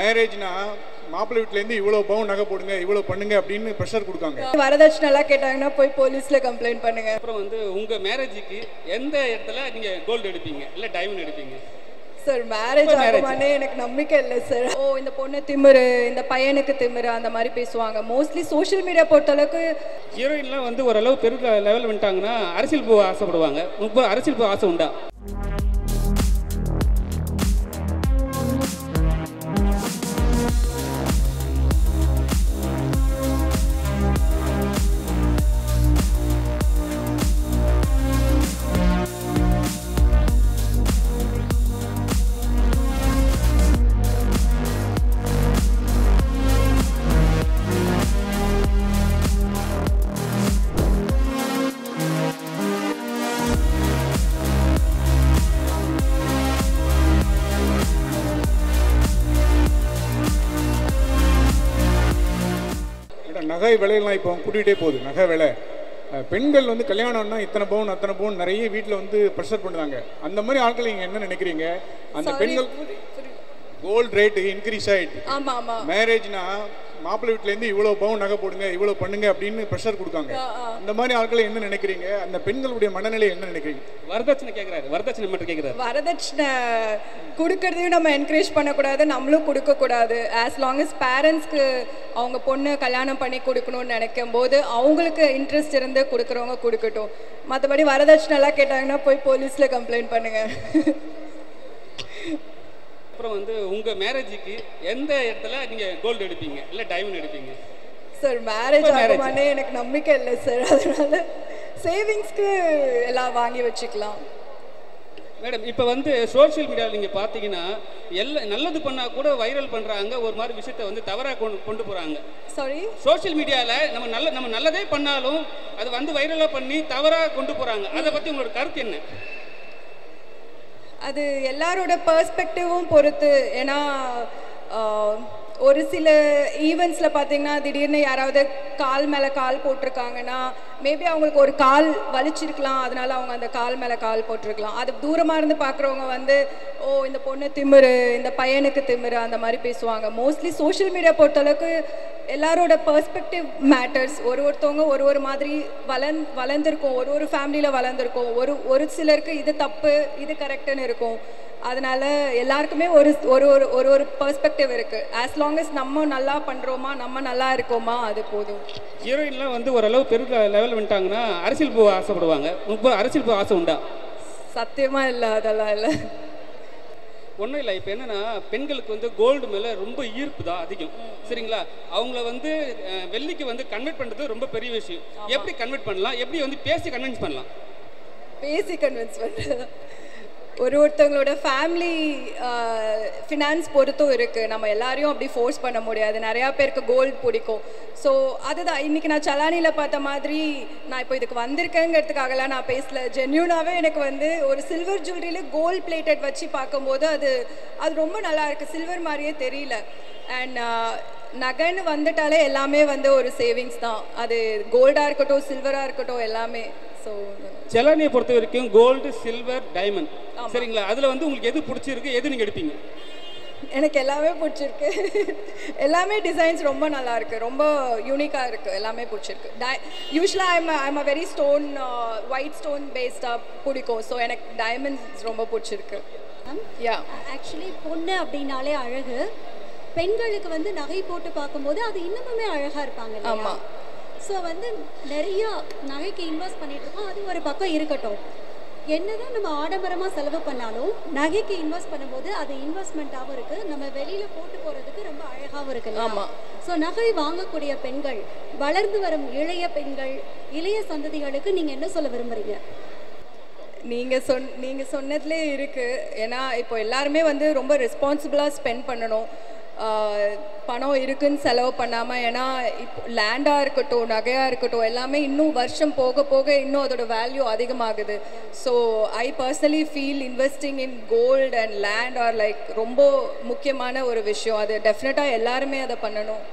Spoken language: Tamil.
மேரேஜ்னா மாப்பிள்ளை வீட்லேருந்து இவ்வளோ பவுன் நகை போடுங்க இவ்வளோ பண்ணுங்க அப்படின்னு ப்ரெஷர் கொடுக்காங்க. வரதட்சணைலாம் கேட்டாங்கன்னா போய் போலீஸ்ல கம்ப்ளைண்ட் பண்ணுங்க. அப்புறம் உங்க மேரேஜுக்கு எந்த இடத்துல நீங்க கோல்டு எடுப்பீங்க இல்ல டைமண்ட் எடுப்பீங்க? சார் மேரேஜ் ஆகுமானே எனக்கு நம்பிக்கை இல்லை சார். இந்த பொண்ணு திமிரு, இந்த பையனுக்கு திமிரு அந்த மாதிரி பேசுவாங்க. மோஸ்ட்லி சோஷியல் மீடியா பொறுத்தளவுக்கு ஹீரோயின்லாம் ஓரளவு பெரிய லெவல் வந்துட்டாங்கன்னா அரசியல் போக ஆசைப்படுவாங்க. உங்களுக்கு அரசியல் போக ஆசை உண்டா? நகை விலையெல்லாம் இப்போ கூட்டிகிட்டே போகுது. நகை விலை பெண்கள் கல்யாணம்னா இத்தனை பவுன் அத்தனை பவுன் நிறைய வீட்டில் ப்ரெஷர் பண்ணுறாங்க. அந்த மாதிரி ஆட்கள் நீங்கள் என்ன நினைக்கிறீங்க? அந்த பெண்கள் கோல்டு ரேட்டு இன்க்ரீஸ் ஆகிட்டு மேரேஜ்னா மாப்பிள்ளை வீட்லேருந்து இவ்வளோ பவுன் நகை போடுங்க இவ்வளோ பண்ணுங்க அப்படின்னு ப்ரெஷர் கொடுக்காங்க. அந்த மாதிரி ஆட்களை என்ன நினைக்கிறீங்க? அந்த பெண்களுடைய மனநிலை என்ன நினைக்கிறீங்க? வரதட்சணை கேட்குறாரு, வரதட்சணை மட்டும் கேட்குறாரு. வரதட்சணை கொடுக்கறதையும் நம்ம என்கரேஜ் பண்ணக்கூடாது, நம்மளும் கொடுக்கக்கூடாது. ஆஸ் லாங் அஸ் பேரண்ட்ஸ்க்கு அவங்க பொண்ணு கல்யாணம் பண்ணி கொடுக்கணும்னு நினைக்கும் போது அவங்களுக்கு இன்ட்ரெஸ்ட் இருந்து கொடுக்குறவங்க கொடுக்கட்டும். மற்றபடி வரதட்சணைலாம் கேட்டாங்கன்னா போய் போலீஸில் கம்ப்ளைண்ட் பண்ணுங்க. அப்புறம் உங்க மேரேஜுக்கு எந்த இடத்துல நீங்க கோல்டு எடுப்பீங்க இல்ல டைமண்ட் எடுப்பீங்க? சார் மேரேஜ் ஆகுமானே எனக்கு நம்பிக்கை இல்லை சார். அதனால சேவிங்ஸ்க்கு எல்லாம் வாங்கி வச்சுக்கலாம். மேடம் இப்போ சோஷியல் மீடியாவில் நீங்கள் பார்த்தீங்கன்னா நல்லது பண்ணால் கூட வைரல் பண்ணுறாங்க, ஒரு மாதிரி விஷயத்தை தவறாக கொண்டு போகிறாங்க. சாரி, சோஷியல் மீடியாவில் நம்ம நல்லதே பண்ணாலும் அது வைரலாக பண்ணி தவறாக கொண்டு போகிறாங்க. அதை பற்றி உங்களோட கருத்து என்ன? அது எல்லாரோட பெர்ஸ்பெக்டிவும் பொறுத்து. ஏன்னா ஒரு சில ஈவெண்ட்ஸில் பார்த்தீங்கன்னா திடீர்னு யாராவது கால் மேலே கால் போட்டிருக்காங்கன்னா மேபி அவங்களுக்கு ஒரு கால் வலிச்சிருக்கலாம், அதனால அவங்க அந்த கால் மேலே கால் போட்டிருக்கலாம். அது தூரமாக இருந்து பார்க்குறவங்க இந்த பொண்ணு திமிரு, இந்த பையனுக்கு திமிரு அந்த மாதிரி பேசுவாங்க. மோஸ்ட்லி சோஷியல் மீடியா பொறுத்தளவுக்கு எல்லாரோட பெர்ஸ்பெக்டிவ் மேட்டர்ஸ். ஒருத்தவங்க ஒரு மாதிரி வளர்ந்துருக்கும், ஒரு ஃபேமிலியில் வளர்ந்துருக்கும். ஒரு சிலருக்கு இது தப்பு இது கரெக்டுன்னு இருக்கும். அதனால எல்லாருக்குமே ஒரு பெர்ஸ்பெக்டிவ் இருக்கு. ஆஸ் லாங் அஸ் நம்ம நல்லா பண்றோமா, நம்ம நல்லா இருக்கோமா, அது போதும். ஹீரோயின்லாம் ஓரளவு பெரிய லெவல் வந்துட்டாங்கன்னா அரசியல் போக ஆசைப்படுவாங்க. உங்களுக்கு அரசியல் போக ஆசை உண்டா? சத்தியமா இல்லை, அதெல்லாம் இல்லை. ஒன்றும் இல்லை. இப்போ என்னன்னா பெண்களுக்கு கோல்டு மேலே ரொம்ப ஈர்ப்பு தான் அதிகம். சரிங்களா? அவங்கள வெள்ளிக்கு கன்வெர்ட் பண்ணுறது ரொம்ப பெரிய விஷயம். எப்படி கன்வெர்ட் பண்ணலாம்? எப்படி பேசி கன்வின்ஸ் பண்ணலாம்? பேசி கன்வின்ஸ் பண்ணுறது ஒருத்தவங்களோட ஃபேமிலி ஃபினான்ஸ் பொறுத்தும் இருக்குது. நம்ம எல்லாரையும் அப்படி ஃபோர்ஸ் பண்ண முடியாது. நிறையா பேருக்கு கோல்டு பிடிக்கும். ஸோ அதுதான் இன்றைக்கி நான் சலானியில் பார்த்த மாதிரி நான் இப்போ இதுக்கு வந்திருக்கேங்கிறதுக்காகலாம் நான் பேசல. ஜென்யூனாகவே எனக்கு ஒரு சில்வர் ஜுவல்லரியில் கோல்டு பிளேட்டட் வச்சு பார்க்கும்போது அது ரொம்ப நல்லா இருக்குது. சில்வர் மாதிரியே தெரியல. அண்ட் நகைன்னு வந்துட்டாலே எல்லாமே ஒரு சேவிங்ஸ் தான். அது கோல்டாக இருக்கட்டும் சில்வராக இருக்கட்டும் எல்லாமே. ஸோ செலானியை பொறுத்த வரைக்கும் கோல்டு சில்வர் டைமண்ட், சரிங்களா? அதில் உங்களுக்கு எது பிடிச்சிருக்கு, எது நீங்கள் எடுப்பீங்க? எனக்கு எல்லாமே பிடிச்சிருக்கு. எல்லாமே டிசைன்ஸ் ரொம்ப நல்லா இருக்கு, ரொம்ப யூனிக்காக இருக்குது, எல்லாமே பிடிச்சிருக்கு. யூஸ்வலாக I'm a very stone white stone பேஸ்டாக பிடிக்கும். ஸோ எனக்கு டைமண்ட்ஸ் ரொம்ப பிடிச்சிருக்கு. ஆக்சுவலி பொண்ணு அப்படின்னாலே அழகு. பெண்களுக்கு நகை போட்டு பார்க்கும்போது அது இன்னமுமே அழகாக இருப்பாங்க. ஆமாம். ஸோ நிறைய நகைக்கு இன்வெஸ்ட் பண்ணிட்டு இருக்கோம். அது ஒரு பக்கம் இருக்கட்டும். என்னதான் நம்ம ஆடம்பரமாக செலவு பண்ணாலும் நகைக்கு இன்வெஸ்ட் பண்ணும்போது அது இன்வெஸ்ட்மெண்ட்டாகவும் இருக்குது, நம்ம வெளியில் போட்டு போகிறதுக்கு ரொம்ப அழகாகவும் இருக்குது. ஆமாம். ஸோ நகை வாங்கக்கூடிய பெண்கள், வளர்ந்து வரும் இளைய பெண்கள், இளைய சந்ததிகளுக்கு நீங்கள் என்ன சொல்ல விரும்புகிறீங்க? நீங்கள் சொன்னதுலேயே இருக்குது. ஏன்னா இப்போ எல்லாருமே ரொம்ப ரெஸ்பான்சிபிளாக ஸ்பெண்ட் பண்ணணும். பணம் இருக்குன்னு செலவு பண்ணாமல். ஏன்னா இப்போ லேண்டாக இருக்கட்டும் நகையாக இருக்கட்டும் எல்லாமே இன்னும் வருஷம் போக போக இன்னும் அதோட வேல்யூ அதிகமாகுது. So I personally feel investing in gold and land are ரொம்ப முக்கியமான ஒரு விஷயம். அது டெஃபினட்டாக எல்லாருமே அதை பண்ணணும்.